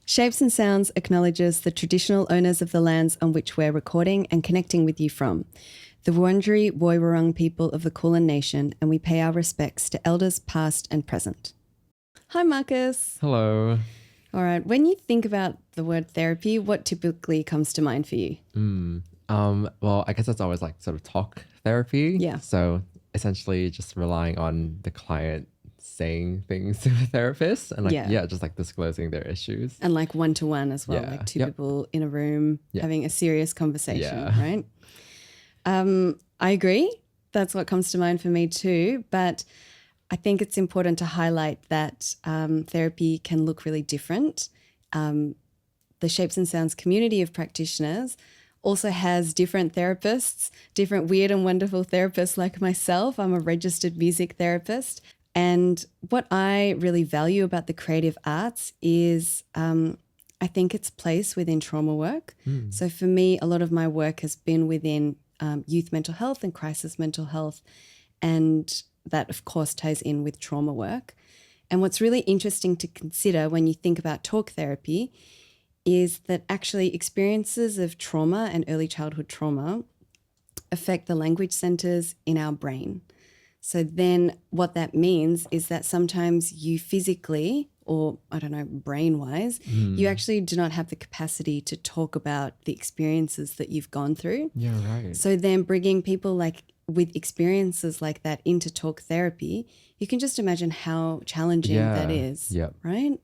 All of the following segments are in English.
Shapes and Sounds acknowledges the traditional owners of the lands on which we're recording and connecting with you from, the Wurundjeri Woiwurrung people of the Kulin Nation, and we pay our respects to elders past and present. Hi, Marcus. Hello. All right. When you think about the word therapy, what typically comes to mind for you? Well, I guess that's always like sort of talk therapy. Yeah. So essentially just relying on the client saying things to the therapist and just like disclosing their issues. And like one-to-one as well, Yeah. like two people in a room having a serious conversation, right? I agree. That's what comes to mind for me too. But I think it's important to highlight that therapy can look really different. The Shapes and Sounds community of practitioners also has different therapists, different weird and wonderful therapists like myself. I'm a registered music therapist. And what I really value about the creative arts is I think its place within trauma work. So for me, a lot of my work has been within youth mental health and crisis mental health. And that, of course, ties in with trauma work. And what's really interesting to consider when you think about talk therapy is that actually experiences of trauma and early childhood trauma affect the language centers in our brain. So then what that means is that sometimes you physically or, I don't know, brain-wise, you actually do not have the capacity to talk about the experiences that you've gone through. Yeah, right. So then bringing people like with experiences like that into talk therapy, you can just imagine how challenging that is, right?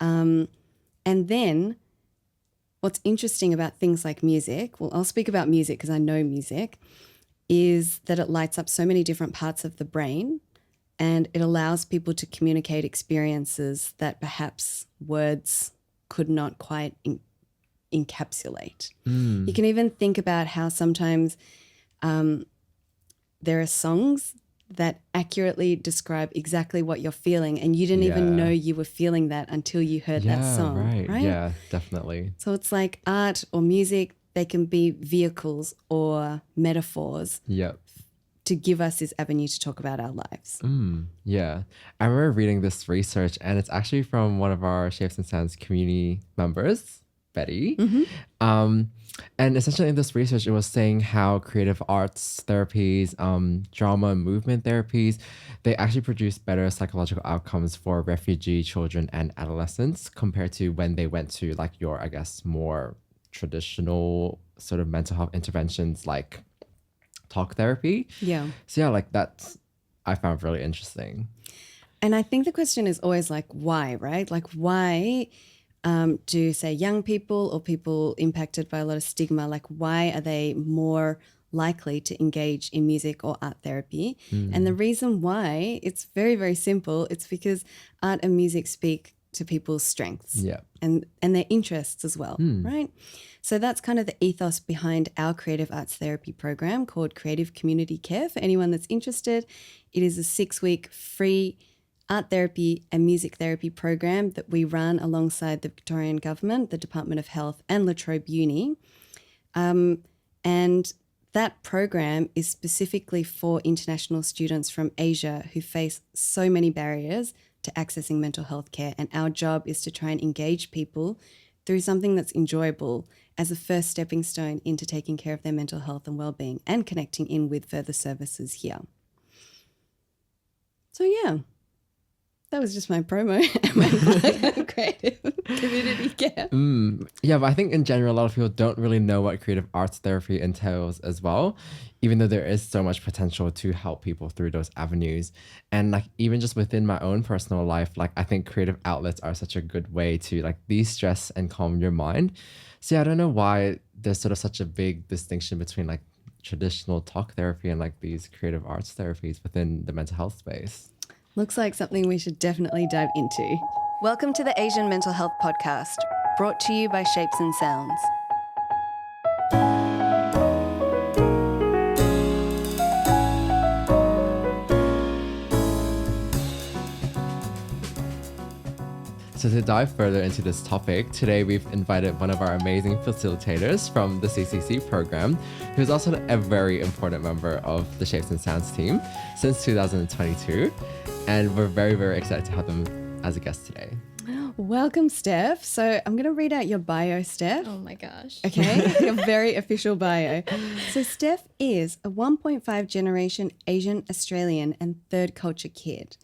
And then what's interesting about things like music, well, I'll speak about music because I know music, is that it lights up so many different parts of the brain and it allows people to communicate experiences that perhaps words could not quite encapsulate. You can even think about how sometimes there are songs that accurately describe exactly what you're feeling and you didn't even know you were feeling that until you heard that song, right? Yeah, definitely. So it's like art or music, they can be vehicles or metaphors to give us this avenue to talk about our lives. Yeah. I remember reading this research and it's actually from one of our Shapes and Sounds community members, Betty. And essentially in this research, it was saying how creative arts therapies, drama and movement therapies, they actually produce better psychological outcomes for refugee children and adolescents compared to when they went to like your, I guess, more traditional sort of mental health interventions like talk therapy. Yeah. So yeah, like that's, I found really interesting. And I think the question is always like, why, right? Like why do, say, young people or people impacted by a lot of stigma, like why are they more likely to engage in music or art therapy? And the reason why, it's very, very simple. It's because art and music speak to people's strengths and their interests as well, right? So that's kind of the ethos behind our creative arts therapy program called Creative Community Care. For anyone that's interested, it is a 6-week free art therapy and music therapy program that we run alongside the Victorian Government, the Department of Health and La Trobe Uni. And that program is specifically for international students from Asia who face so many barriers to accessing mental health care. And our job is to try and engage people through something that's enjoyable as a first stepping stone into taking care of their mental health and well-being and connecting in with further services here. So yeah, that was just my promo and my creative community care. Yeah, but I think in general, a lot of people don't really know what creative arts therapy entails as well, even though there is so much potential to help people through those avenues. And like, even just within my own personal life, like I think creative outlets are such a good way to like de-stress and calm your mind. So yeah, I don't know why there's sort of such a big distinction between like traditional talk therapy and like these creative arts therapies within the mental health space. Looks like something we should definitely dive into. Welcome to the Asian Mental Health Podcast, brought to you by Shapes and Sounds. So to dive further into this topic, today we've invited one of our amazing facilitators from the CCC program, who's also a very important member of the Shapes and Sounds team since 2022. And we're very, very excited to have them as a guest today. Welcome, Stef. So I'm going to read out your bio, Stef. Oh my gosh. Okay, your very official bio. So Stef is a 1.5 generation Asian Australian and third culture kid.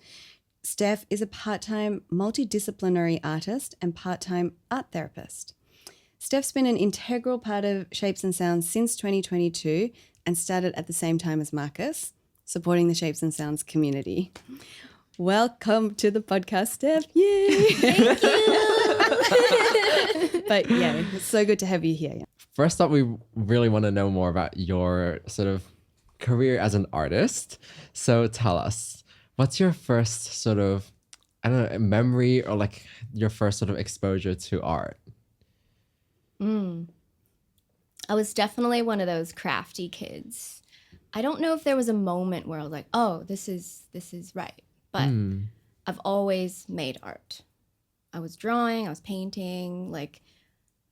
Stef is a part-time multidisciplinary artist and part-time art therapist. Stef's been an integral part of Shapes and Sounds since 2022 and started at the same time as Marcus, supporting the Shapes and Sounds community. Welcome to the podcast, Stef. Yay! Thank you. But yeah, it's so good to have you here. First up, we really want to know more about your sort of career as an artist. So tell us, what's your first sort of, I don't know, memory or like your first sort of exposure to art? I was definitely one of those crafty kids. I don't know if there was a moment where I was like, oh, this is right. But I've always made art. I was drawing, I was painting, like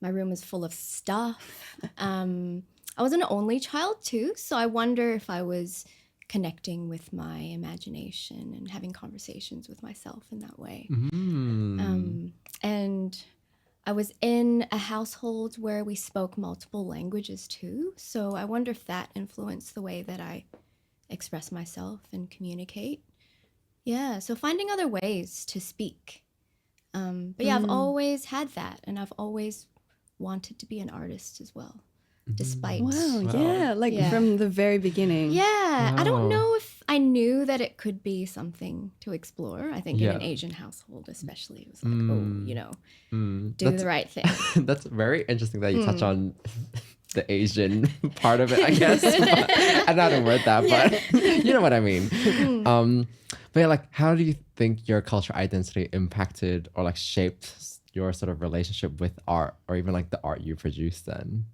my room was full of stuff. I was an only child too, so I wonder if I was connecting with my imagination and having conversations with myself in that way. And I was in a household where we spoke multiple languages too, so I wonder if that influenced the way that I express myself and communicate. Yeah, so finding other ways to speak. But yeah, I've always had that, and I've always wanted to be an artist as well, despite... Yeah, from the very beginning. Yeah, I don't know if I knew that it could be something to explore. I think in an Asian household especially, it was like, do the right thing. That's very interesting that you touch on the Asian part of it, I guess. I don't know how to word that, but you know what I mean. But yeah, like, how do you think your cultural identity impacted or like shaped your sort of relationship with art, or even like the art you produce then?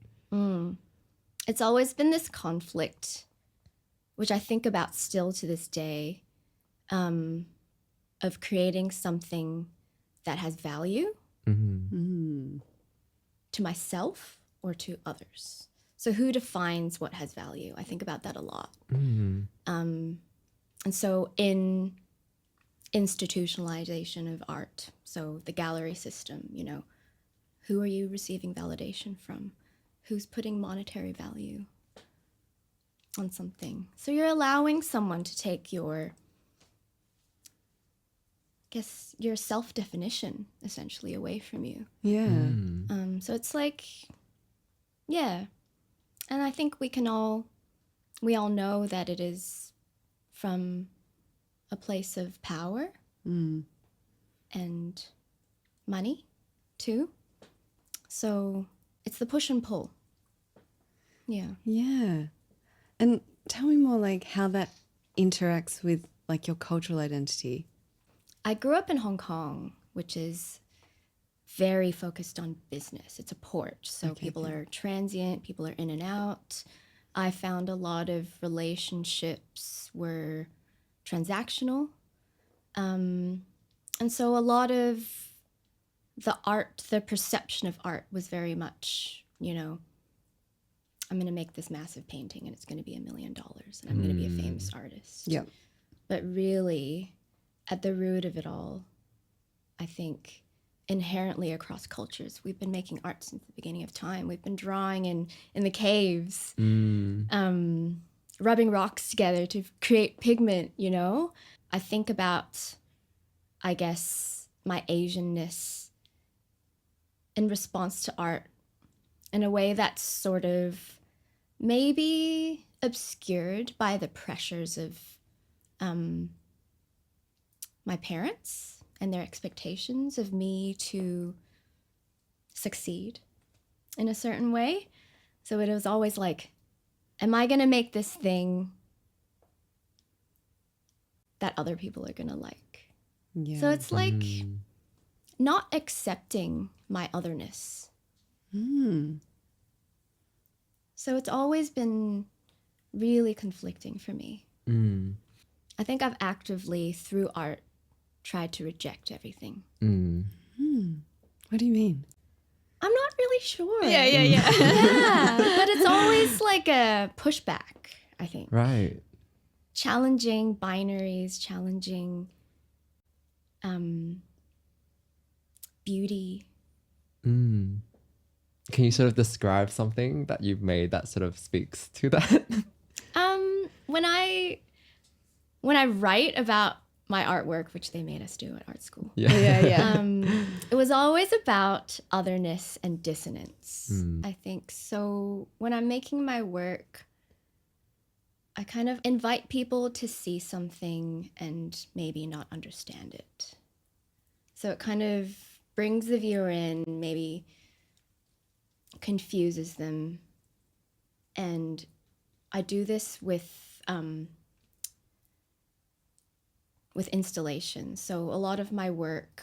It's always been this conflict, which I think about still to this day, of creating something that has value to myself or to others. So who defines what has value? I think about that a lot. And so in institutionalization of art, so the gallery system, who are you receiving validation from? Who's putting monetary value on something? So you're allowing someone to take your self-definition essentially away from you. Yeah. So it's like, yeah. And I think we all know that it is from a place of power and money too. So it's the push and pull. Yeah. Yeah. And tell me more like how that interacts with like your cultural identity. I grew up in Hong Kong, which is very focused on business. It's a port, so people are transient, people are in and out. I found a lot of relationships were transactional. And so a lot of the art, the perception of art was very much, I'm going to make this massive painting and it's going to be $1 million and I'm going to be a famous artist. Yep. But really, at the root of it all, I think inherently across cultures, we've been making art since the beginning of time. We've been drawing in the caves, rubbing rocks together to create pigment, I think about, I guess, my Asianness in response to art in a way that's sort of maybe obscured by the pressures of my parents and their expectations of me to succeed in a certain way. So it was always like, am I going to make this thing that other people are going to like? Yeah. So it's like not accepting my otherness. So it's always been really conflicting for me. I think I've actively, through art, tried to reject everything. What do you mean? I'm not really sure. Yeah. Yeah, but it's always like a pushback, I think. Right. Challenging binaries, challenging beauty. Can you sort of describe something that you've made that sort of speaks to that? When I write about my artwork, which they made us do at art school, it was always about otherness and dissonance, I think. So when I'm making my work, I kind of invite people to see something and maybe not understand it. So it kind of brings the viewer in, maybe confuses them. And I do this with installations. So a lot of my work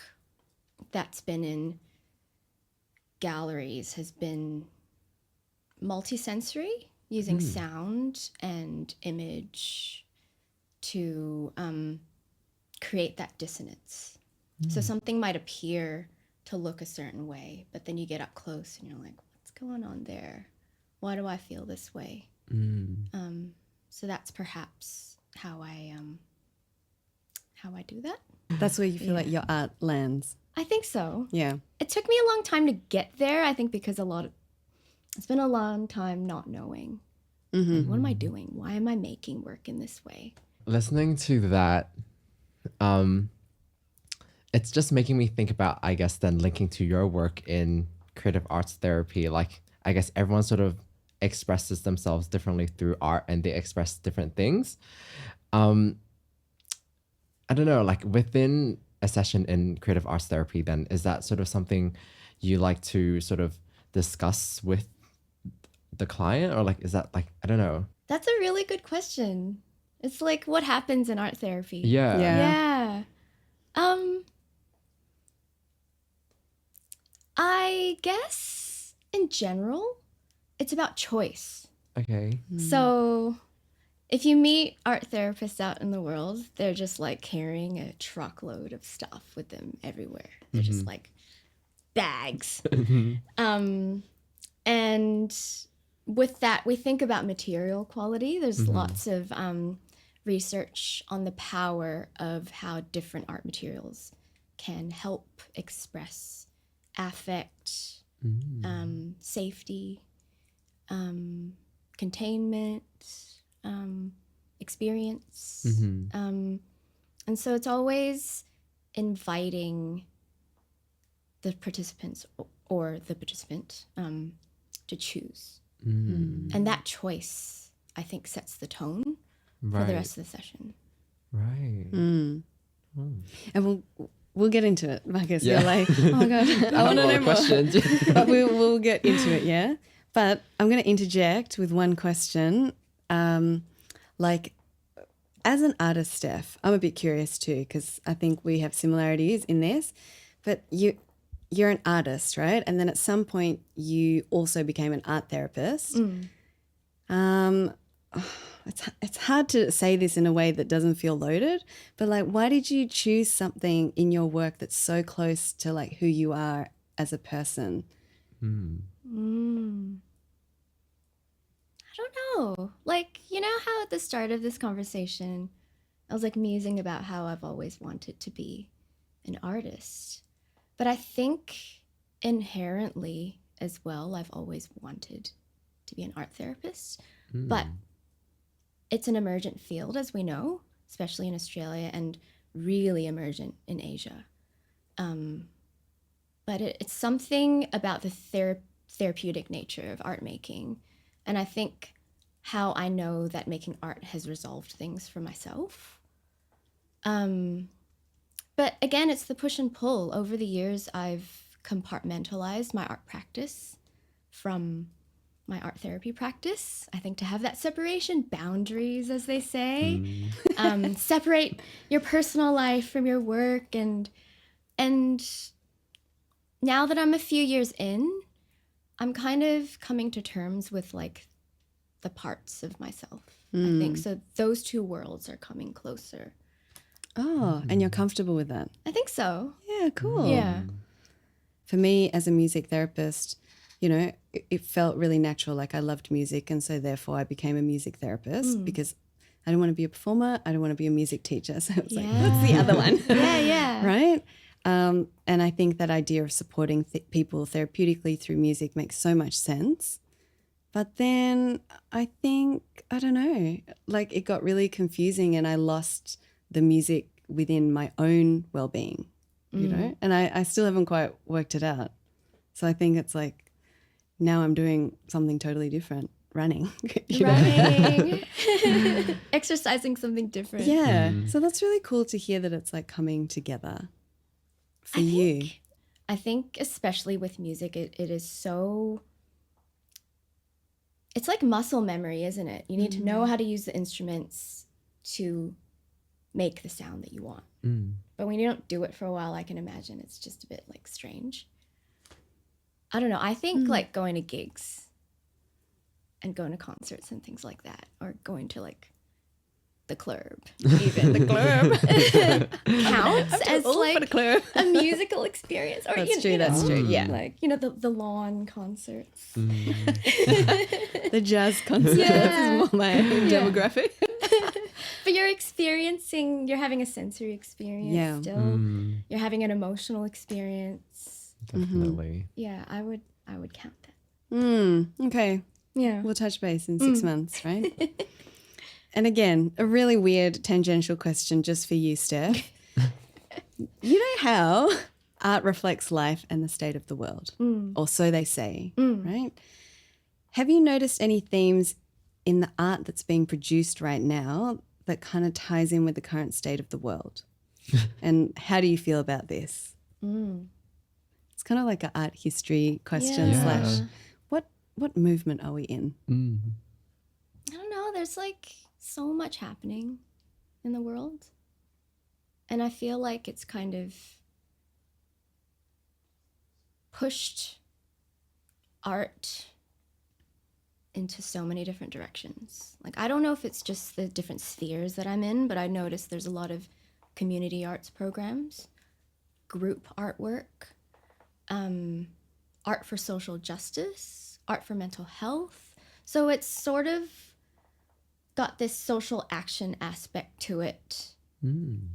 that's been in galleries has been multisensory, using sound and image to create that dissonance. So something might appear to look a certain way, but then you get up close and you're like, what's going on there? Why do I feel this way? So that's perhaps how I do that. That's where you feel like your art lands. I think so. Yeah. It took me a long time to get there, I think, because it's been a long time not knowing. Like, what am I doing? Why am I making work in this way? Listening to that, it's just making me think about, I guess, then linking to your work in creative arts therapy. Like, I guess everyone sort of expresses themselves differently through art and they express different things. I don't know, like within a session in creative arts therapy, then is that sort of something you like to sort of discuss with the client, or like, is that like, I don't know. That's a really good question. It's like, what happens in art therapy? Yeah. I guess in general, it's about choice. Okay. So if you meet art therapists out in the world, they're just like carrying a truckload of stuff with them everywhere. They're just like bags. And with that, we think about material quality. There's lots of research on the power of how different art materials can help express affect, safety, containment, experience. And so it's always inviting the participants or the participant to choose. And that choice, I think, sets the tone for the rest of the session. Right. And we'll get into it, Marcus. You're like, oh my God, I want to know more. But we'll get into it, yeah? But I'm going to interject with one question. Like, as an artist, Stef, I'm a bit curious too, because I think we have similarities in this. But you're an artist, right? And then at some point you also became an art therapist. It's hard to say this in a way that doesn't feel loaded, but like, why did you choose something in your work that's so close to like who you are as a person? I don't know. Like, you know how at the start of this conversation, I was like musing about how I've always wanted to be an artist. But I think inherently as well, I've always wanted to be an art therapist. But it's an emergent field, as we know, especially in Australia, and really emergent in Asia. But it's something about the therapeutic nature of art making. And I think how I know that making art has resolved things for myself. But again, it's the push and pull. Over the years, I've compartmentalized my art practice from my art therapy practice. I think to have that separation, boundaries, as they say, separate your personal life from your work. And now that I'm a few years in, I'm kind of coming to terms with like the parts of myself, I think. So those two worlds are coming closer. Oh, and you're comfortable with that? I think so. Yeah, cool. Yeah. For me, as a music therapist, you know, it felt really natural. Like I loved music, and so therefore I became a music therapist because I don't want to be a performer. I don't want to be a music teacher. So it's like, what's the other one? Yeah. Right? And I think that idea of supporting people therapeutically through music makes so much sense. But then I think, I don't know, like it got really confusing and I lost the music within my own well-being, you know, and I still haven't quite worked it out. So I think it's like now I'm doing something totally different, running. Running, exercising something different. Yeah. So that's really cool to hear that it's like coming together for you. I think especially with music, it is so... It's like muscle memory, isn't it? You need to know how to use the instruments to make the sound that you want. But when you don't do it for a while, I can imagine it's just a bit like strange. I don't know. I think like going to gigs and going to concerts and things like that, or going to like the club, even the club counts as like a musical experience. Or That's true. That's true. Yeah, like the lawn concerts, the jazz concerts is more my demographic. But you're having a sensory experience still. You're having an emotional experience. Definitely. Yeah, I would count that. Okay. Yeah. We'll touch base in 6 months, right? And again, a really weird tangential question just for you, Stef. You know how art reflects life and the state of the world, or so they say, right? Have you noticed any themes in the art that's being produced right now that kind of ties in with the current state of the world? And how do you feel about this? It's kind of like an art history question slash what movement are we in? I don't know. There's like so much happening in the world. And I feel like it's kind of pushed art into so many different directions. Like, I don't know if it's just the different spheres that I'm in, but I noticed there's a lot of community arts programs, group artwork, art for social justice, art for mental health. So it's sort of got this social action aspect to it.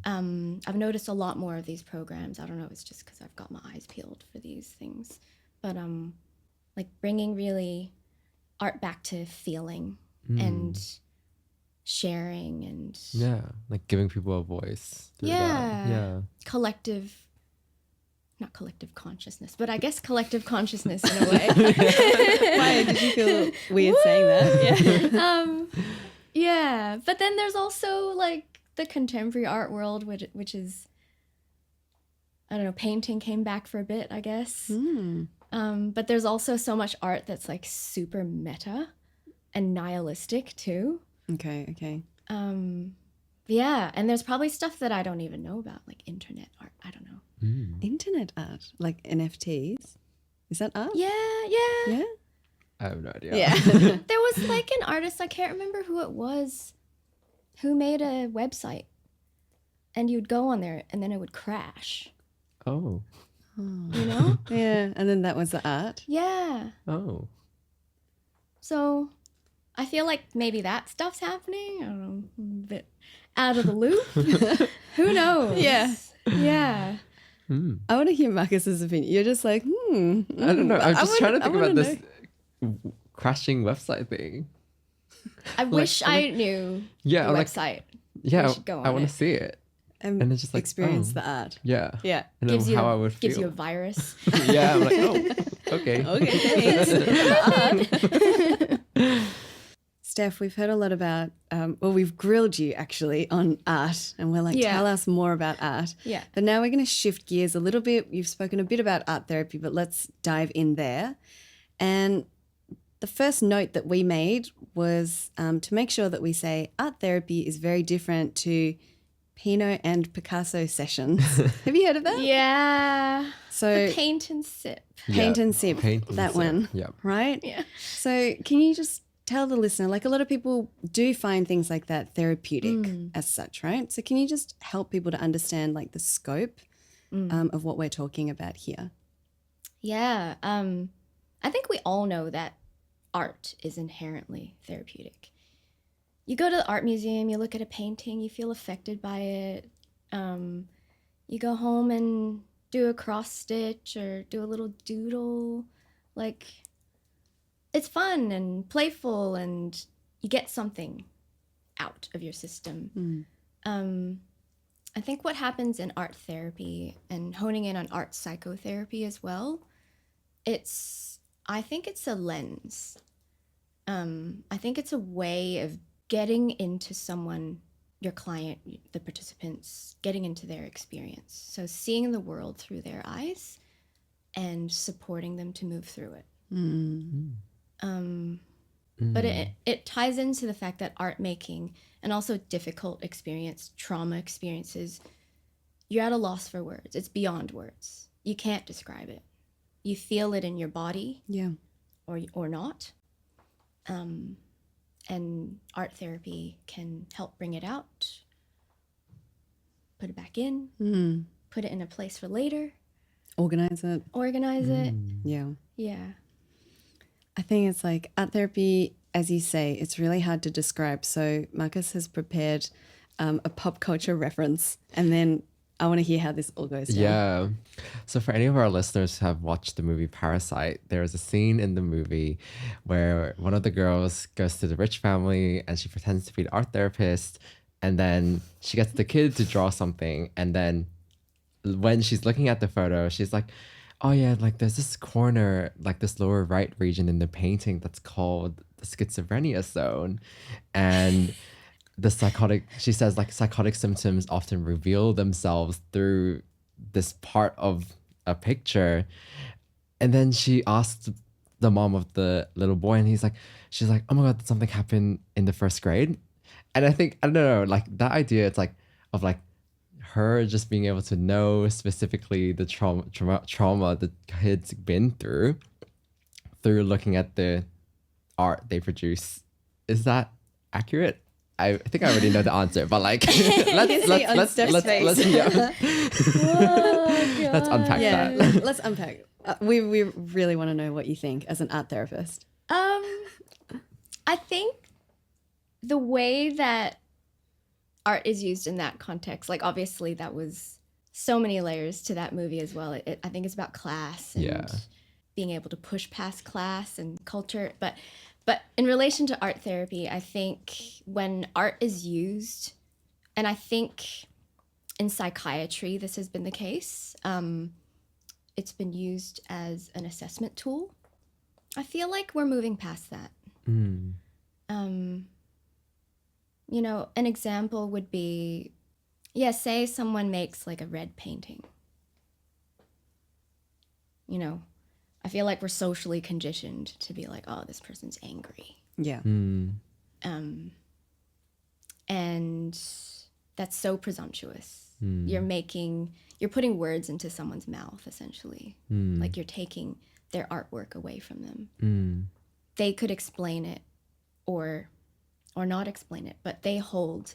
I've noticed a lot more of these programs. I don't know if it's just because I've got my eyes peeled for these things, but like bringing really art back to feeling and sharing and like giving people a voice through that. Not collective consciousness, but I guess collective consciousness in a way. Why did you feel weird saying that? Yeah, but then there's also like the contemporary art world, which is, I don't know, painting came back for a bit, I guess. But there's also so much art that's like super meta and nihilistic too. Okay. Yeah, and there's probably stuff that I don't even know about, like internet art. I don't know. Internet art, like NFTs. Is that art? Yeah. I have no idea. Yeah. There was like an artist, I can't remember who it was, who made a website, and you'd go on there and then it would crash. Oh. You know? Yeah, and then that was the art. Yeah. Oh. So I feel like maybe that stuff's happening. I don't know, a bit out of the loop. Who knows? Yeah. Yeah. I want to hear Marcus's opinion. You're just like, I don't know. I'm just trying to think about this crashing website thing. I wish I knew the website. Yeah, We should go on I want it. to see it. and it's just like, experience the art. Yeah. Yeah. And then how I would feel. Gives you a virus. Yeah, I'm like, oh, okay. Okay, thanks. Stef, we've heard a lot about, we've grilled you actually on art, and we're like, tell us more about art. Yeah. But now we're going to shift gears a little bit. You've spoken a bit about art therapy, but let's dive in there. And the first note that we made was to make sure that we say art therapy is very different to Pinot and Picasso sessions. Have you heard of that? Yeah. So The paint and sip. Paint and sip, Paint and that sip. one, Yep. right? Yeah. So can you just tell the listener, like a lot of people do find things like that therapeutic as such, right? So can you just help people to understand like the scope of what we're talking about here? Yeah. I think we all know that art is inherently therapeutic. You go to the art museum, you look at a painting, you feel affected by it. You go home and do a cross stitch or do a little doodle. Like, it's fun and playful, and you get something out of your system. I think what happens in art therapy and honing in on art psychotherapy as well, I think it's a lens. I think it's a way of getting into someone, your client, the participants, getting into their experience. So seeing the world through their eyes and supporting them to move through it. But it ties into the fact that art making and also difficult experience, trauma experiences, you're at a loss for words. It's beyond words. You can't describe it. You feel it in your body, or not. And art therapy can help bring it out, put it back in, put it in a place for later. Organize it. Yeah. I think it's like art therapy, as you say, it's really hard to describe. So Marcus has prepared a pop culture reference, and then I want to hear how this all goes down. Yeah. So for any of our listeners who have watched the movie Parasite, there is a scene in the movie where one of the girls goes to the rich family and she pretends to be the art therapist, and then she gets the kid to draw something, and then when she's looking at the photo, she's like, oh yeah, like there's this corner, like this lower right region in the painting that's called the schizophrenia zone. And she says like psychotic symptoms often reveal themselves through this part of a picture. And then she asked the mom of the little boy, and she's like, oh my God, did something happen in the first grade? And I don't know, like that idea, it's like, of like, her just being able to know specifically the trauma the kid's been through looking at the art they produce. Is that accurate? I think I already know the answer, but like let's unpack that. Let's unpack. We really want to know what you think as an art therapist. I think the way that art is used in that context, like obviously that was so many layers to that movie as well. I think it's about class and being able to push past class and culture. But in relation to art therapy, I think when art is used, and I think in psychiatry this has been the case, it's been used as an assessment tool. I feel like we're moving past that. You know, an example would be, say someone makes like a red painting. You know, I feel like we're socially conditioned to be like, oh, this person's angry. Yeah. And that's so presumptuous. You're putting words into someone's mouth, essentially. Like you're taking their artwork away from them. They could explain it or not explain it, but they hold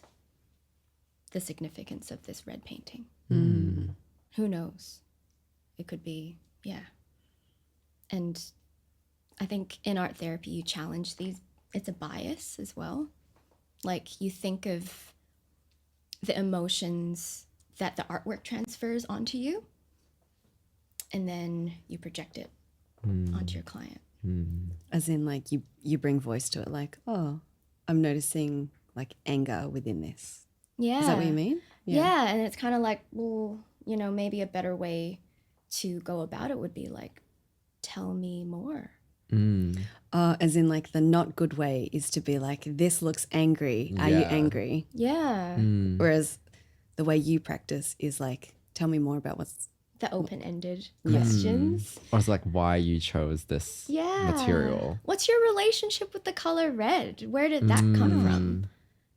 the significance of this red painting. Who knows? It could be, And I think in art therapy, you challenge it's a bias as well. Like you think of the emotions that the artwork transfers onto you, and then you project it onto your client. As in like you bring voice to it, like, oh, I'm noticing like anger within this. Yeah. Is that what you mean? Yeah. And it's kind of like, well, you know, maybe a better way to go about it would be like, tell me more. As in like the not good way is to be like, this looks angry. Are you angry? Yeah. Whereas the way you practice is like, tell me more about what's the open-ended questions. Or it's like why you chose this material. What's your relationship with the color red? Where did that come from?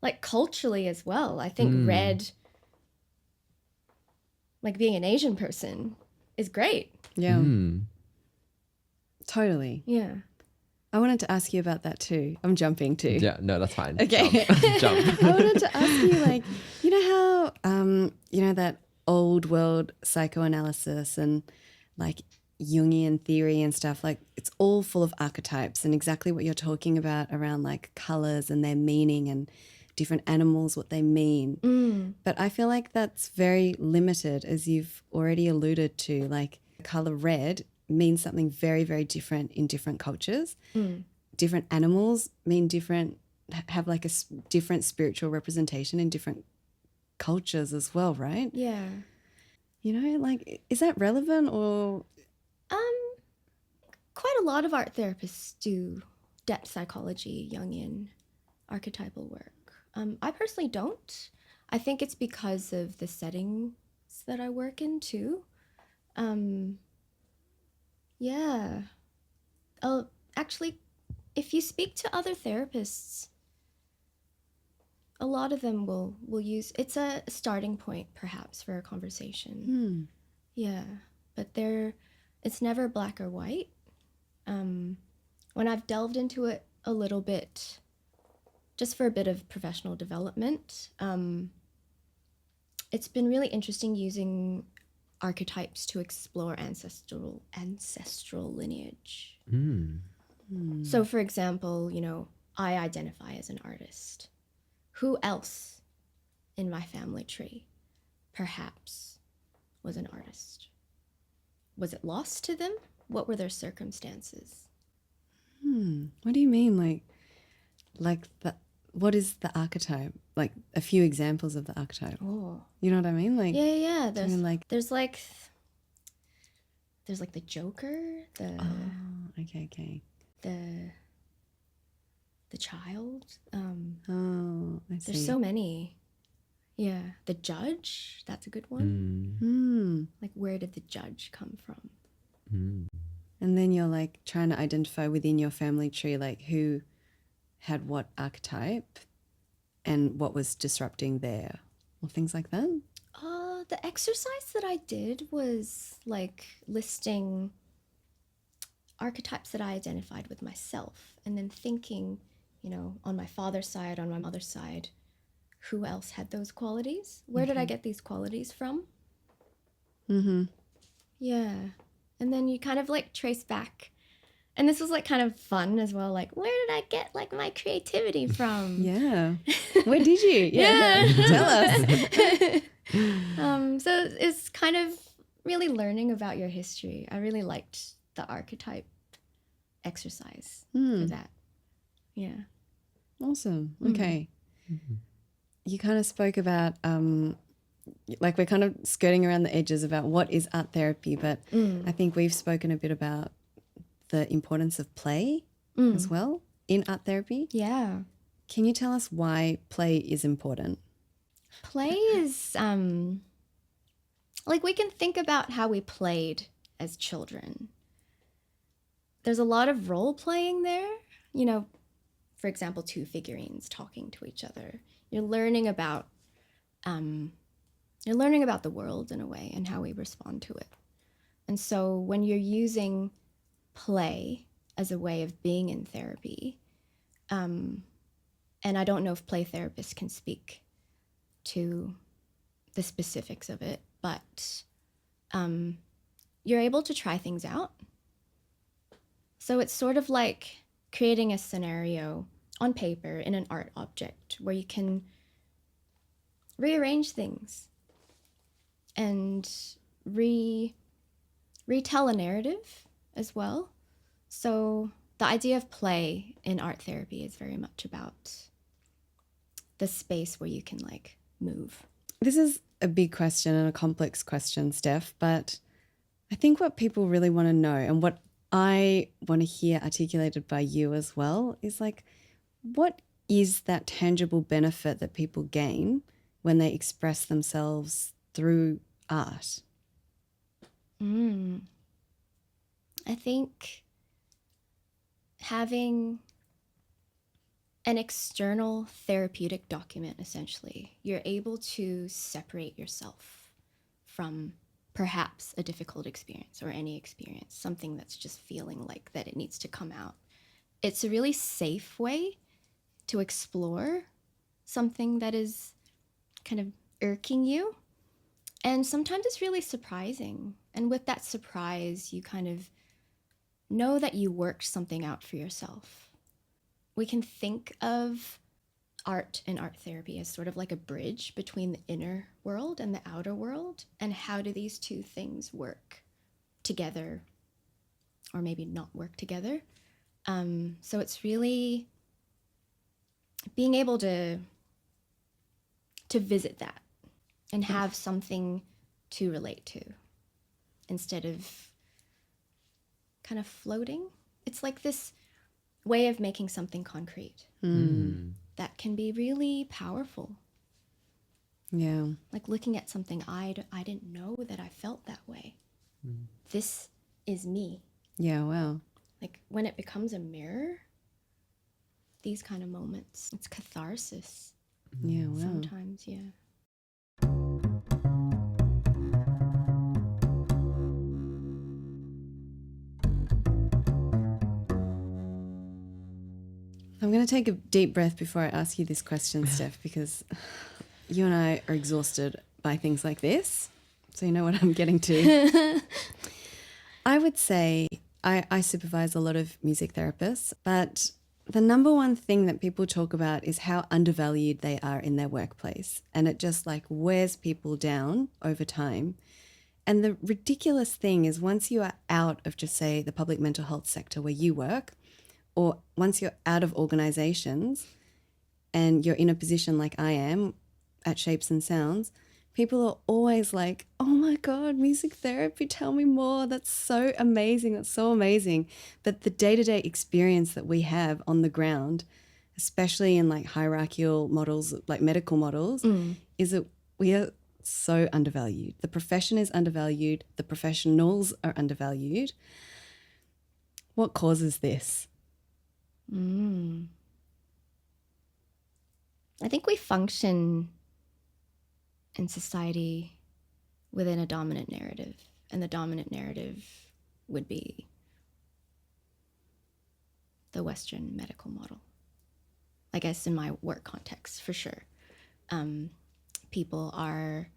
Like culturally as well. I think red, like being an Asian person, is great. Yeah. Totally. Yeah. I wanted to ask you about that too. I'm jumping too. Yeah, no, that's fine. Okay. Jump. I wanted to ask you, like, you know how, that old world psychoanalysis and like Jungian theory and stuff, like it's all full of archetypes and exactly what you're talking about around like colors and their meaning and different animals, what they mean. But I feel like that's very limited, as you've already alluded to. Like, the color red means something very, very different in different cultures. Different animals mean different, have like a different spiritual representation in different cultures as well, right? Yeah. You know, like, is that relevant or? Quite a lot of art therapists do depth psychology, Jungian archetypal work. I personally don't. I think it's because of the settings that I work in too. Yeah. Actually, if you speak to other therapists, a lot of them will use, it's a starting point perhaps for a conversation. Yeah, but it's never black or white. When I've delved into it a little bit, just for a bit of professional development, it's been really interesting using archetypes to explore ancestral lineage. So for example, you know, I identify as an artist. Who else in my family tree perhaps was an artist? Was it lost to them? What were their circumstances? What do you mean? What is the archetype? Like, a few examples of the archetype. Oh. You know what I mean? Like, Yeah. There's like the Joker, okay. the child. I see. There's so many. Yeah. The judge, that's a good one. Like, where did the judge come from? And then you're like trying to identify within your family tree, like, who had what archetype and what was disrupting there, or things like that. The exercise that I did was like listing archetypes that I identified with myself, and then thinking, you know, on my father's side, on my mother's side, who else had those qualities? Where did I get these qualities from? Yeah. And then you kind of like trace back. And this was like kind of fun as well. Like, where did I get like my creativity from? Yeah. Where did you? Yeah. Tell us. So it's kind of really learning about your history. I really liked the archetype exercise for that. Yeah. Awesome. Okay. You kind of spoke about, like, we're kind of skirting around the edges about what is art therapy, but I think we've spoken a bit about the importance of play as well in art therapy. Yeah. Can you tell us why play is important? Play is, like, we can think about how we played as children. There's a lot of role playing there. You know, for example, two figurines talking to each other. You're learning about the world in a way and how we respond to it. And so when you're using play as a way of being in therapy, and I don't know if play therapists can speak to the specifics of it, but you're able to try things out. So it's sort of like creating a scenario on paper in an art object where you can rearrange things and retell a narrative as well. So the idea of play in art therapy is very much about the space where you can like move. This is a big question and a complex question, Steph, but I think what people really want to know, and what I want to hear articulated by you as well, is like, what is that tangible benefit that people gain when they express themselves through art? I think having an external therapeutic document, essentially, you're able to separate yourself from perhaps a difficult experience or any experience, something that's just feeling like that it needs to come out. It's a really safe way to explore something that is kind of irking you. And sometimes it's really surprising. And with that surprise, you kind of know that you worked something out for yourself. We can think of art and art therapy as sort of like a bridge between the inner world and the outer world, and how do these two things work together, or maybe not work together. So it's really being able to visit that and have something to relate to instead of kind of floating. It's like this way of making something concrete that can be really powerful. Yeah. Like looking at something, I didn't know that I felt that way. This is me. Yeah, wow. Like when it becomes a mirror, these kind of moments, it's catharsis. Yeah, wow. Sometimes, yeah. I'm going to take a deep breath before I ask you this question, Steph, because you and I are exhausted by things like this. So you know what I'm getting to. I would say I supervise a lot of music therapists, but the number one thing that people talk about is how undervalued they are in their workplace. And it just like wears people down over time. And the ridiculous thing is once you are out of just say the public mental health sector where you work, or once you're out of organizations and you're in a position like I am at Shapes and Sounds, people are always like, oh my God, music therapy, tell me more. That's so amazing. That's so amazing. But the day-to-day experience that we have on the ground, especially in like hierarchical models, like medical models, is that we are so undervalued. The profession is undervalued. The professionals are undervalued. What causes this? I think we function in society within a dominant narrative, and the dominant narrative would be the Western medical model. I guess in my work context, for sure. People are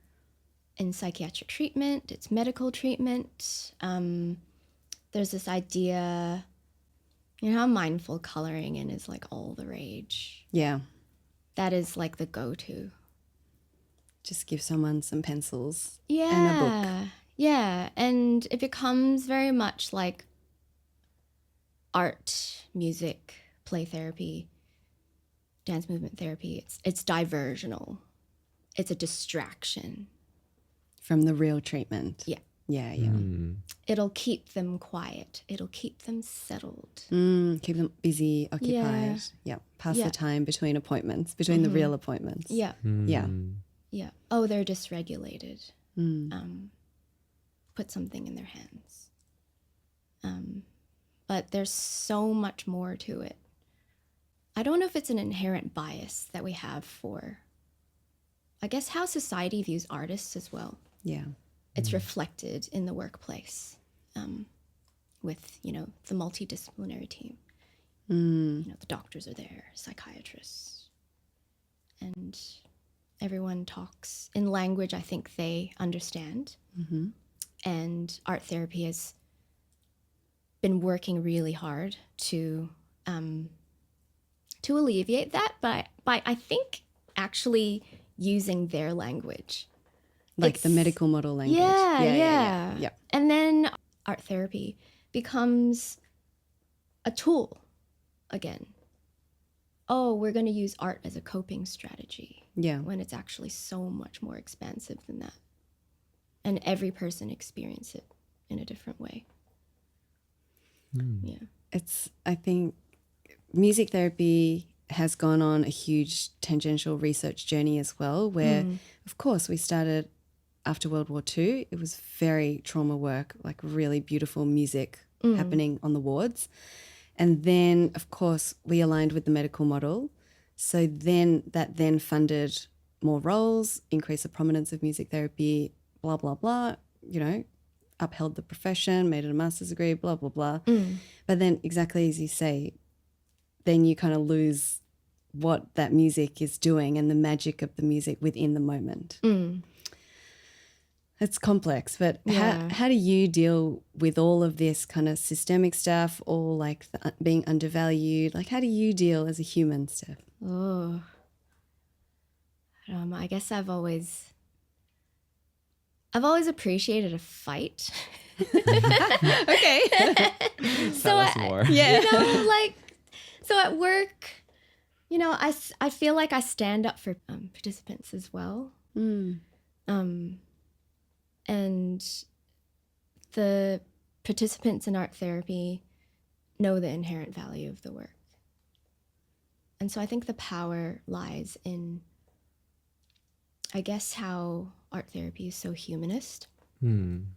in psychiatric treatment, it's medical treatment. There's this idea, you know how mindful coloring in is like all the rage. Yeah. That is like the go-to. Just give someone some pencils Yeah. and a book. Yeah. And it becomes very much like art, music, play therapy, dance movement therapy. It's diversional. It's a distraction. From the real treatment. Yeah. Yeah, yeah. It'll keep them quiet. It'll keep them settled. Keep them busy, occupied. Yeah. Pass Yeah. the time between appointments, between the real appointments. Yeah. Yeah. Yeah. Oh, they're dysregulated. Put something in their hands. But there's so much more to it. I don't know if it's an inherent bias that we have for, I guess, how society views artists as well. Yeah. It's reflected in the workplace with, you know, the multidisciplinary team. You know, the doctors are there, psychiatrists. And everyone talks in language I think they understand. And art therapy has been working really hard to alleviate that by I think actually using their language. Like the medical model language. Yeah. And then art therapy becomes a tool again. Oh, we're going to use art as a coping strategy. Yeah. When it's actually so much more expansive than that. And every person experiences it in a different way. Yeah. I think music therapy has gone on a huge tangential research journey as well, where, of course, we started after World War II. It was very trauma work, like really beautiful music happening on the wards. And then, of course, we aligned with the medical model. So then that then funded more roles, increased the prominence of music therapy, blah, blah, blah, you know, upheld the profession, made it a master's degree, blah, blah, blah. But then exactly as you say, then you kind of lose what that music is doing and the magic of the music within the moment. It's complex, but how do you deal with all of this kind of systemic stuff, or like being undervalued? Like, how do you deal as a human, Steph? Oh, I guess I've always appreciated a fight. Okay. Tell us more. Yeah. You know, like, so at work, you know, I feel like I stand up for participants as well. Mm. And the participants in art therapy know the inherent value of the work. And so I think the power lies in, I guess, how art therapy is so humanist. And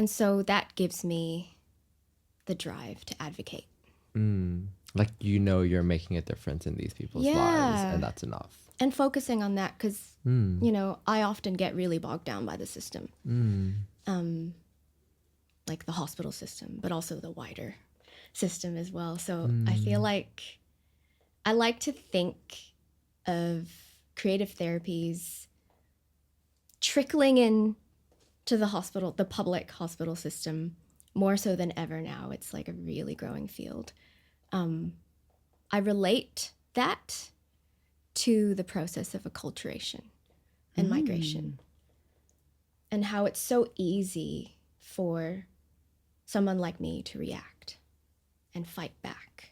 so that gives me the drive to advocate. Like, you know, you're making a difference in these people's lives, and that's enough. And focusing on that because, you know, I often get really bogged down by the system. Like the hospital system, but also the wider system as well. So I feel like I like to think of creative therapies trickling in to the hospital, the public hospital system, more so than ever now. It's like a really growing field. I relate that to the process of acculturation and migration, and how it's so easy for someone like me to react and fight back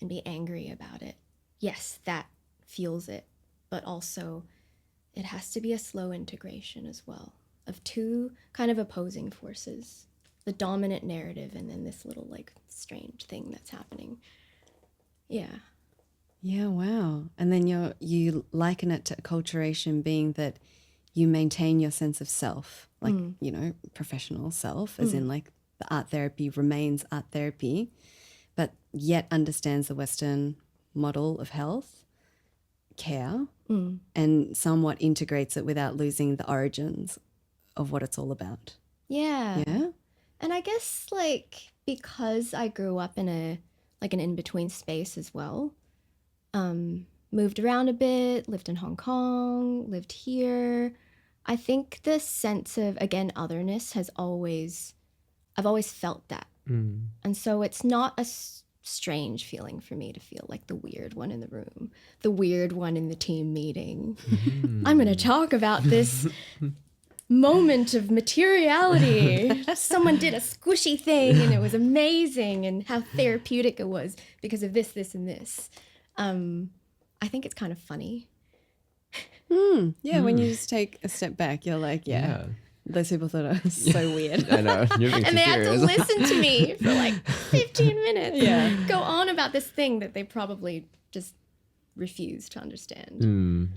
and be angry about it. Yes, that fuels it, but also it has to be a slow integration as well of two kind of opposing forces, the dominant narrative and then this little like strange thing that's happening. Yeah. Yeah, wow. And then you liken it to acculturation being that you maintain your sense of self, like, you know, professional self, as in like the art therapy remains art therapy, but yet understands the Western model of health care and somewhat integrates it without losing the origins of what it's all about. Yeah. Yeah. And I guess like because I grew up in an in-between space as well, moved around a bit, lived in Hong Kong, lived here. I think the sense of, again, otherness I've always felt that. And so it's not a strange feeling for me to feel like the weird one in the room, the weird one in the team meeting. I'm going to talk about this moment of materiality. Someone did a squishy thing and it was amazing, and how therapeutic it was because of this, and this. I think it's kind of funny. Yeah, when you just take a step back, you're like, those people thought I was so weird. I know. You're being And they had to listen to me for like 15 minutes. Yeah. Go on about this thing that they probably just refused to understand.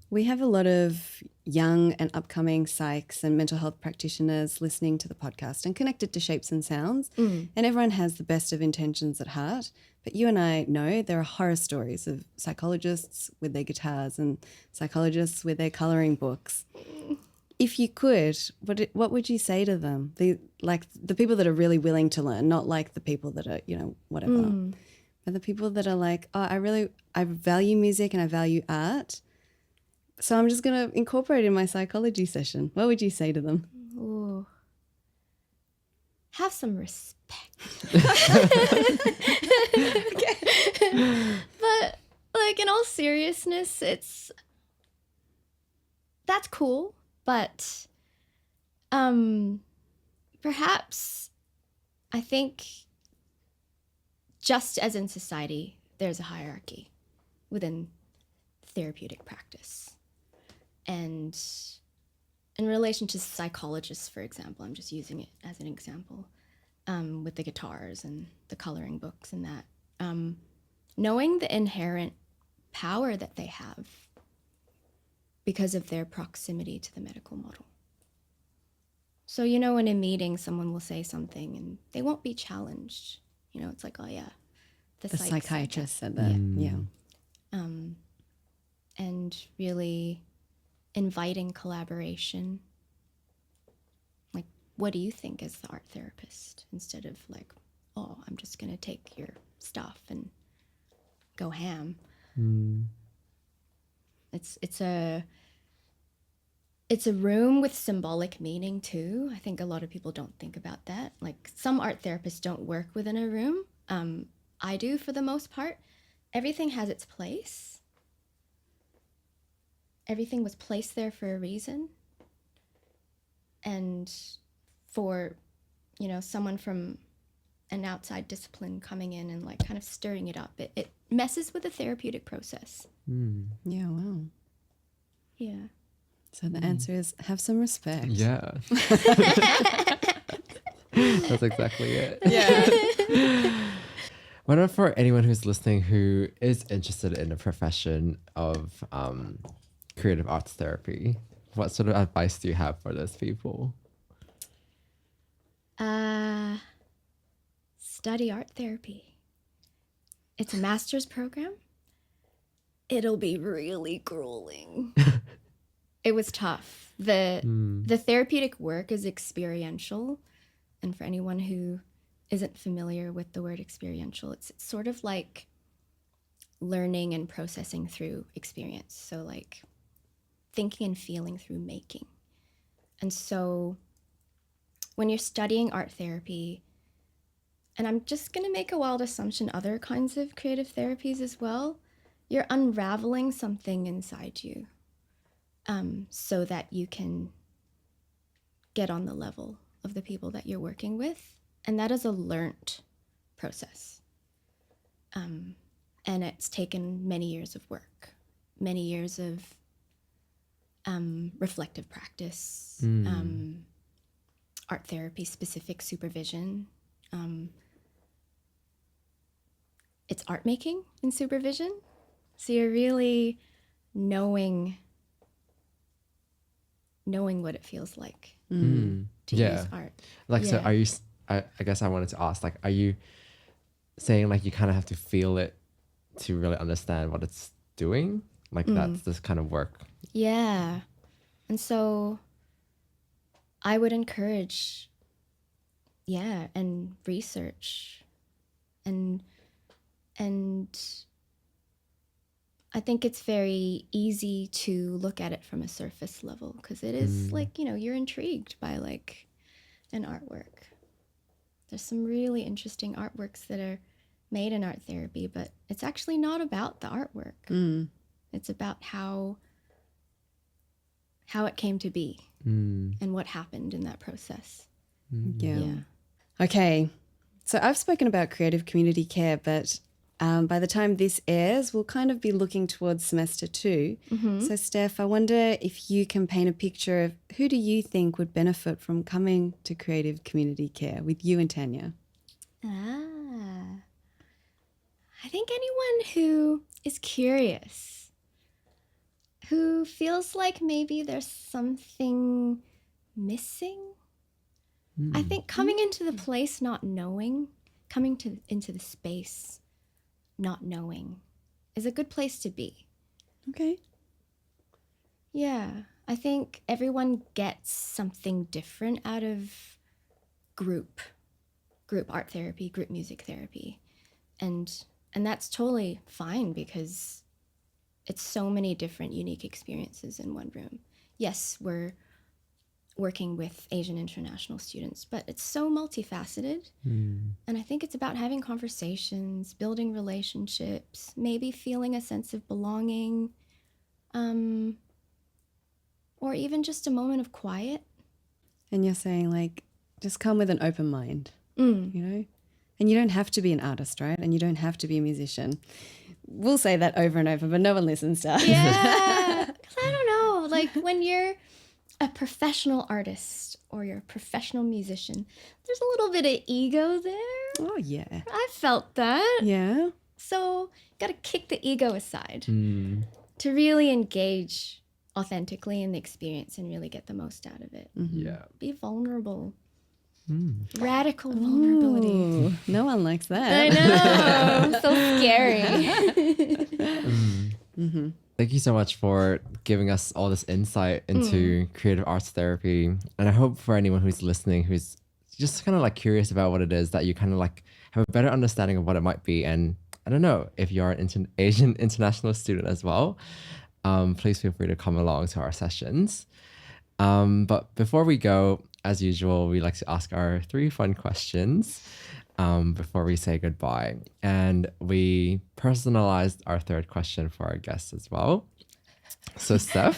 We have a lot of young and upcoming psychs and mental health practitioners listening to the podcast and connected to Shapes and Sounds. And everyone has the best of intentions at heart. But you and I know there are horror stories of psychologists with their guitars and psychologists with their colouring books. If you could, what would you say to them? The people that are really willing to learn, not like the people that are, you know, whatever. But the people that are like, oh, I value music and I value art. So I'm just going to incorporate it in my psychology session. What would you say to them? Ooh. Have some respect. But like in all seriousness, that's cool, but perhaps I think just as in society, there's a hierarchy within therapeutic practice. And in relation to psychologists, for example, I'm just using it as an example, with the guitars and the coloring books and that, knowing the inherent power that they have because of their proximity to the medical model. So, you know, in a meeting, someone will say something and they won't be challenged. You know, it's like, oh yeah, The psychiatrist said that. Yeah. And really inviting collaboration. Like, what do you think as the art therapist? Instead of like, oh, I'm just going to take your stuff and go ham. It's a room with symbolic meaning too. I think a lot of people don't think about that. Like some art therapists don't work within a room. I do for the most part. everything has its place. Everything was placed there for a reason. And for, someone from an outside discipline coming in and like kind of stirring it up, it messes with the therapeutic process. Yeah, wow. Yeah. So the answer is have some respect. Yeah. That's exactly it. Yeah. What about for anyone who's listening who is interested in the profession of creative arts therapy? What sort of advice do you have for those people? Study art therapy. It's a master's program. It'll be really grueling. It was tough. The therapeutic work is experiential. And for anyone who isn't familiar with the word experiential, it's sort of like learning and processing through experience. So like thinking and feeling through making. And so when you're studying art therapy, and I'm just going to make a wild assumption, other kinds of creative therapies as well, you're unraveling something inside you so that you can get on the level of the people that you're working with. And that is a learnt process. And it's taken many years of work, many years of reflective practice, art therapy specific supervision. It's art making in supervision. So you're really knowing what it feels like to use art. Like, so are you, I guess I wanted to ask, like, are you saying like you kind of have to feel it to really understand what it's doing? Like that's this kind of work. Yeah. And so I would encourage, and research. And I think it's very easy to look at it from a surface level because it is like, you're intrigued by like an artwork. There's some really interesting artworks that are made in art therapy, but it's actually not about the artwork. It's about how it came to be and what happened in that process. Yeah. Okay. So I've spoken about creative community care, but by the time this airs, we'll kind of be looking towards semester 2. So Steph, I wonder if you can paint a picture of who do you think would benefit from coming to creative community care with you and Tanya? I think anyone who is curious, who feels like maybe there's something missing. I think coming into the place not knowing, into the space not knowing is a good place to be. Okay. Yeah, I think everyone gets something different out of group art therapy, group music therapy. And that's totally fine because it's so many different unique experiences in one room. Yes, we're working with Asian international students, but it's so multifaceted. And I think it's about having conversations, building relationships, maybe feeling a sense of belonging, or even just a moment of quiet. And you're saying like, just come with an open mind, you know? And you don't have to be an artist, right? And you don't have to be a musician. We'll say that over and over, but no one listens to us. Yeah, 'cause I don't know, like when you're a professional artist or you're a professional musician, there's a little bit of ego there. Oh, yeah. I felt that. Yeah. So you got to kick the ego aside to really engage authentically in the experience and really get the most out of it. Yeah. Be vulnerable. Radical vulnerability. Ooh, no one likes that. I know. So scary. Thank you so much for giving us all this insight into creative arts therapy. And I hope for anyone who's listening, who's just kind of like curious about what it is, that you kind of like have a better understanding of what it might be. And I don't know, if you're an Asian international student as well, please feel free to come along to our sessions. But before we go, as usual, we like to ask our 3 fun questions. before we say goodbye. And we personalized our third question for our guests as well. So, Stef,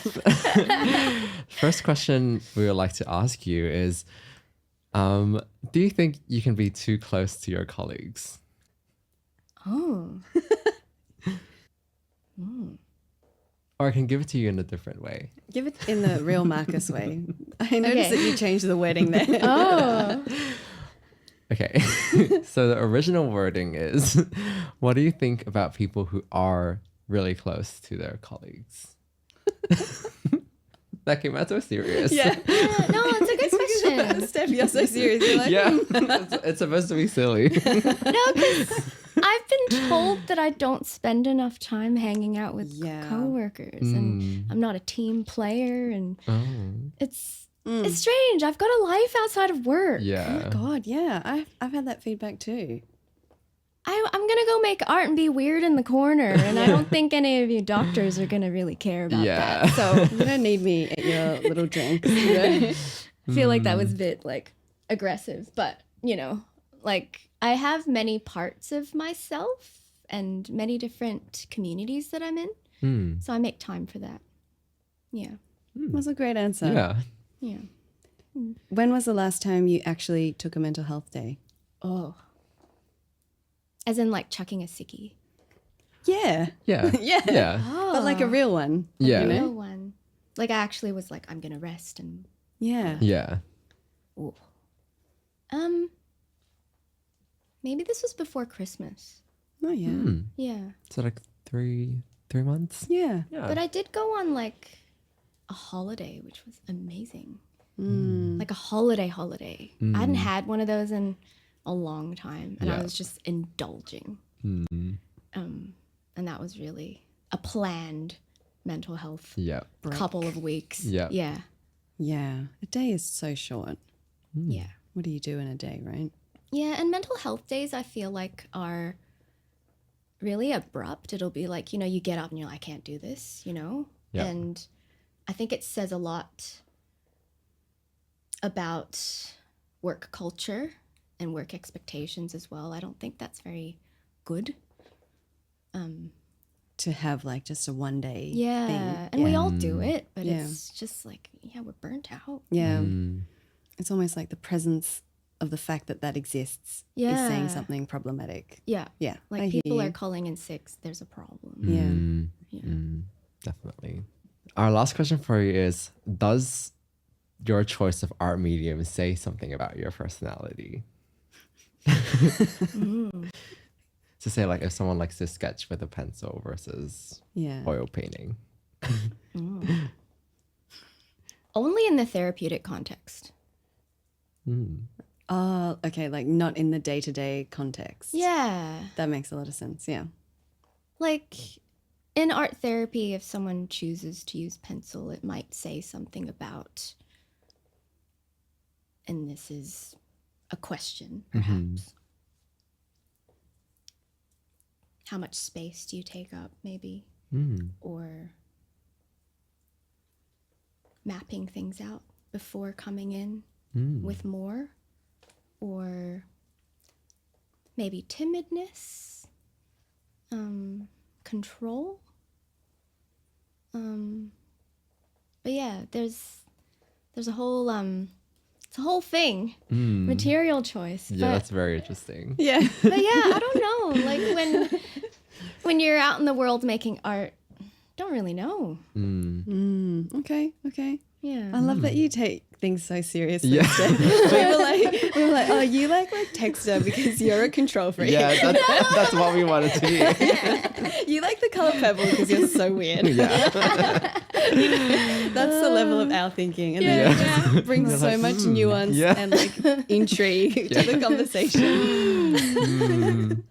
first question we would like to ask you is, do you think you can be too close to your colleagues? Oh. Or I can give it to you in a different way. Give it in the real Marcus way. I noticed that you changed the wording there. Oh. Okay. So the original wording is, what do you think about people who are really close to their colleagues? That came out so serious. Yeah. No, it's a good question. Steph, you're so serious. You're like, Yeah. It's supposed to be silly. No, because I've been told that I don't spend enough time hanging out with coworkers, and I'm not a team player, and it's strange. I've got a life outside of work. Yeah. Oh God, yeah. I've had that feedback too. I'm gonna go make art and be weird in the corner, and I don't think any of you doctors are gonna really care about that. So you don't need me at your little drinks. You know? I feel like that was a bit like aggressive, but like I have many parts of myself and many different communities that I'm in, so I make time for that. Yeah, That's a great answer. Yeah. yeah. When was the last time you actually took a mental health day? Oh, as in like chucking a sickie. Yeah. Yeah. Yeah. Yeah. But like a real one. Yeah. A real one. Like I actually was like, I'm gonna rest and. Yeah. Yeah. Ooh. Maybe this was before Christmas. Oh yeah. Yeah. So like 3 months? Yeah. Yeah. But I did go on like a holiday, which was amazing. Like a holiday. I hadn't had one of those in a long time, and I was just indulging. And that was really a planned mental health couple of weeks. Yeah. Yeah. Yeah. A day is so short. Yeah. What do you do in a day, right? Yeah, and mental health days I feel like are really abrupt. It'll be like, you get up and you're like, I can't do this, Yeah. And I think it says a lot about work culture and work expectations as well. I don't think that's very good. To have like just a one day Yeah, thing. and we all do it, but Yeah. it's just like, we're burnt out. Yeah. It's almost like the presence of the fact that exists is saying something problematic. Yeah. Yeah. Like I hear people you. are calling in sick, there's a problem. Yeah. Definitely. Our last question for you is, does your choice of art medium say something about your personality? To say like if someone likes to sketch with a pencil versus oil painting. Only in the therapeutic context. Oh, okay. Like not in the day-to-day context. Yeah. That makes a lot of sense. Yeah. Like in art therapy, if someone chooses to use pencil, it might say something about, and this is a question, perhaps. How much space do you take up, maybe? Or mapping things out before coming in with more? Or maybe timidness, control. But yeah, there's a whole it's a whole thing. Material choice. Yeah, that's very interesting. Yeah. But yeah, I don't know. Like when you're out in the world making art, don't really know. Okay. Yeah. I love that you take things so seriously. Yeah. we were like, oh, you like text her because you're a control freak. Yeah, that's what we wanted to hear. You like the color purple because you're so weird. Yeah. That's the level of our thinking. And Yeah. then it brings so much nuance and like intrigue to the conversation.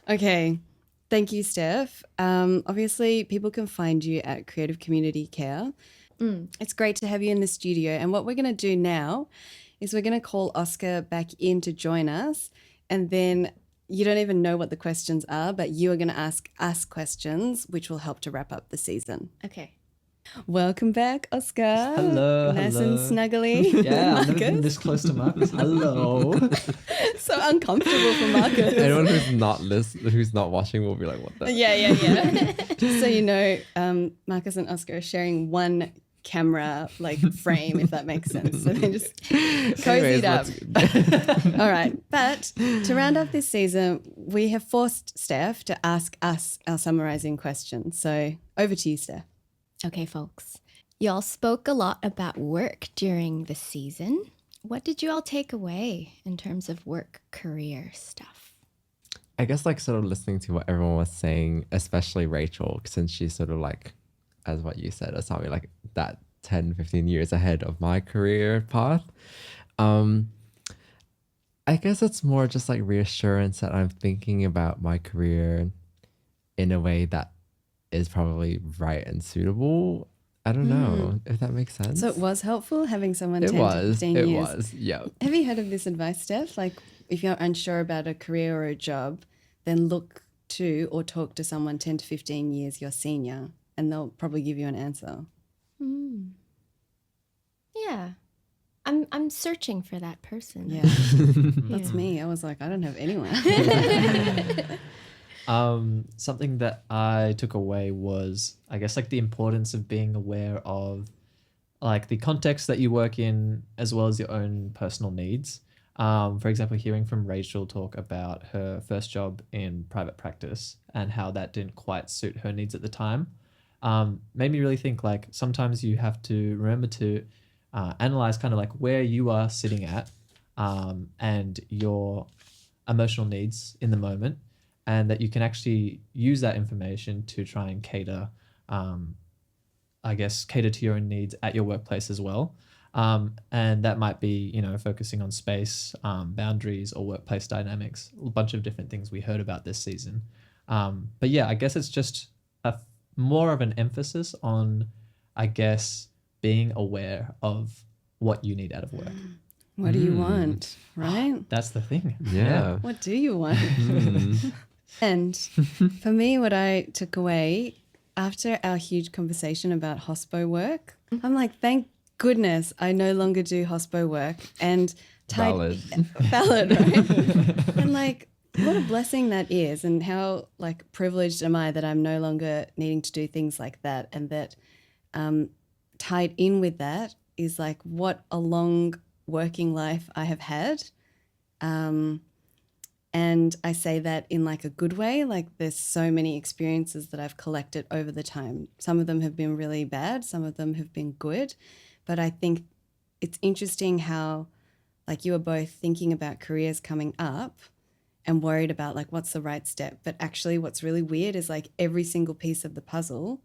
Okay. Thank you, Steph. Obviously, people can find you at Creative Community Care. It's great to have you in the studio. And what we're going to do now is we're going to call Oscar back in to join us. And then you don't even know what the questions are, but you are going to ask us questions, which will help to wrap up the season. Okay. Welcome back, Oscar. Hello. Nice hello. and snuggly. Yeah, I've never been Marcus. this close to Marcus. Hello. So uncomfortable for Marcus. Anyone who's not watching will be like, what the? Yeah. Just so you know, Marcus and Oscar are sharing one camera frame, if that makes sense. So they just cozied up. All right. But to round up this season, we have forced Steph to ask us our summarizing question. So over to you, Steph. Okay, folks. Y'all spoke a lot about work during the season. What did you all take away in terms of work career stuff? I guess sort of listening to what everyone was saying, especially Rachel, since she's sort of as what you said, Asami, that 10, 15 years ahead of my career path. I guess it's more just reassurance that I'm thinking about my career in a way that is probably right and suitable. I don't know if that makes sense. So it was helpful having someone 10 to 15 years. years. It was, yeah. Have you heard of this advice, Steph? If you're unsure about a career or a job, then look to or talk to someone 10 to 15 years your senior, and they'll probably give you an answer. Yeah. I'm searching for that person. Yeah. That's me. I was like, I don't have anyone. Something that I took away was, I guess, the importance of being aware of the context that you work in, as well as your own personal needs. For example, hearing from Rachel talk about her first job in private practice and how that didn't quite suit her needs at the time, made me really think sometimes you have to remember to analyze kind of where you are sitting at and your emotional needs in the moment, and that you can actually use that information to try and cater to your own needs at your workplace as well. And that might be, focusing on space, boundaries, or workplace dynamics, a bunch of different things we heard about this season. But yeah, I guess it's just more of an emphasis on, being aware of what you need out of work. What do you want, right? That's the thing. Yeah. What do you want? And for me, what I took away after our huge conversation about hospo work, I'm like, thank goodness I no longer do hospo work. And valid, right? And what a blessing that is, and how privileged am I that I'm no longer needing to do things like that, and that tied in with that is what a long working life I have had. And I say that in a good way. There's so many experiences that I've collected over the time. Some of them have been really bad, some of them have been good. But I think it's interesting how you are both thinking about careers coming up and worried about what's the right step. But actually what's really weird is every single piece of the puzzle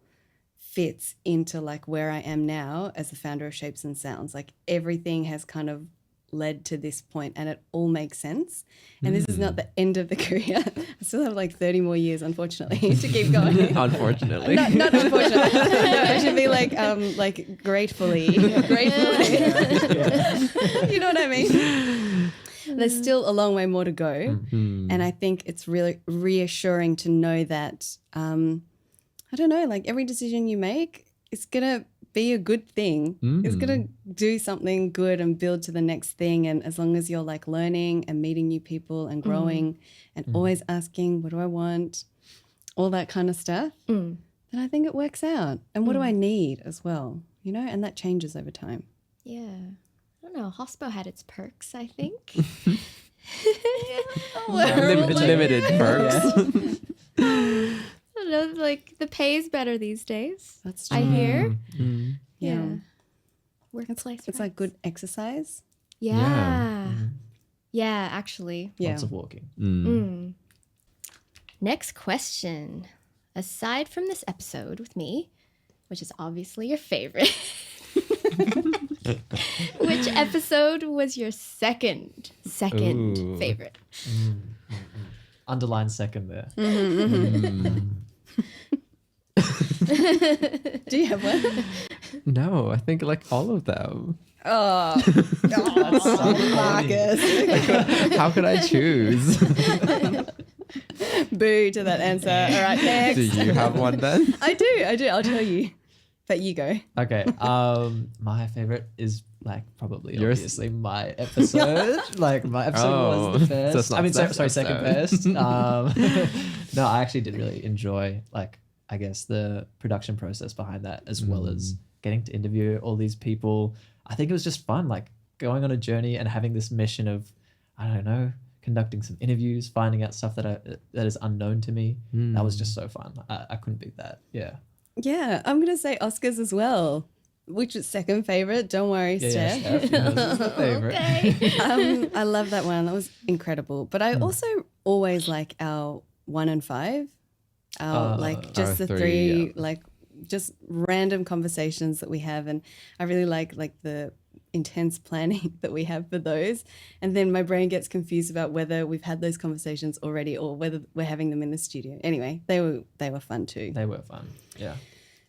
fits into where I am now as the founder of Shapes and Sounds. Everything has kind of led to this point, and it all makes sense. And this is not the end of the career. I still have 30 more years, unfortunately, to keep going. Unfortunately. Not unfortunately. No, I should be gratefully. You know what I mean? There's still a long way more to go. And I think it's really reassuring to know that, I don't know, every decision you make is going to be a good thing. It's going to do something good and build to the next thing. And as long as you're learning and meeting new people and growing and always asking, what do I want? All that kind of stuff, then I think it works out. And what do I need as well? And that changes over time. Yeah. I don't know. Hospo had its perks, I think. Limited perks. I don't know, the pay is better these days. That's true. I hear. Yeah. Workplace. It's good exercise. Yeah. Yeah, actually. Yeah. Lots of walking. Next question. Aside from this episode with me, which is obviously your favorite, which episode was your second Ooh. favorite? Underline second there. Do you have one? No, I think all of them. Oh, Marcus. How could I choose? Boo to that answer. All right, next. Do you have one then? I do. I'll tell you. but you go. Okay. My favorite is like probably Yours? obviously my episode. Like my episode was the So it's first. not I mean, Stef's sorry, second episode. best. No, I actually did really enjoy like I guess the production process behind that, as well as getting to interview all these people. I think it was just fun, like going on a journey and having this mission of, I don't know, conducting some interviews, finding out stuff that is unknown to me. That was just so fun. I couldn't beat that. Yeah. Yeah, I'm going to say Oscars as well, which is second favorite. Don't worry, Yeah, Steph. Steph, yours is the favorite. Okay. I love that one. That was incredible. But I also always like our 1 and 5, like just our the three, three, yeah. like just random conversations that we have. And I really like the intense planning that we have for those. And then my brain gets confused about whether we've had those conversations already or whether we're having them in the studio. Anyway, they were fun too. They were fun. Yeah.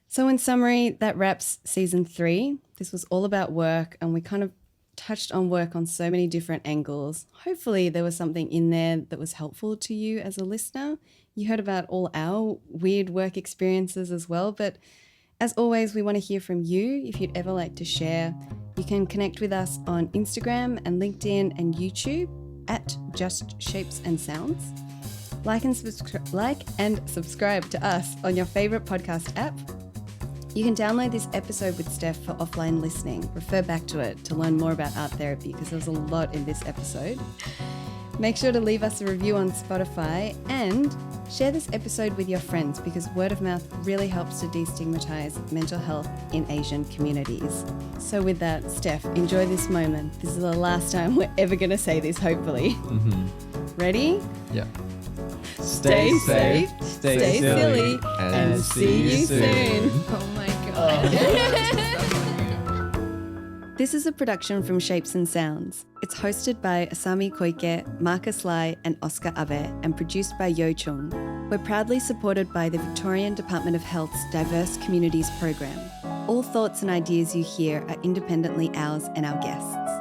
So in summary, that wraps season 3. This was all about work, and we kind of touched on work on so many different angles. Hopefully there was something in there that was helpful to you as a listener. You heard about all our weird work experiences as well, but as always, we want to hear from you. If you'd ever like to share, you can connect with us on Instagram and LinkedIn and YouTube at Just Shapes and Sounds. Like and subscribe to us on your favorite podcast app. You can download this episode with Steph for offline listening. Refer back to it to learn more about art therapy because there's a lot in this episode. Make sure to leave us a review on Spotify and share this episode with your friends because word of mouth really helps to destigmatize mental health in Asian communities. So with that, Steph, enjoy this moment. This is the last time we're ever going to say this, hopefully. Ready? Yeah. Stay safe, stay silly, and see you soon. Oh my God. This is a production from Shapes and Sounds. It's hosted by Asami Koike, Marcus Lai, and Oscar Abe, and produced by Yo Chung. We're proudly supported by the Victorian Department of Health's Diverse Communities program. All thoughts and ideas you hear are independently ours and our guests.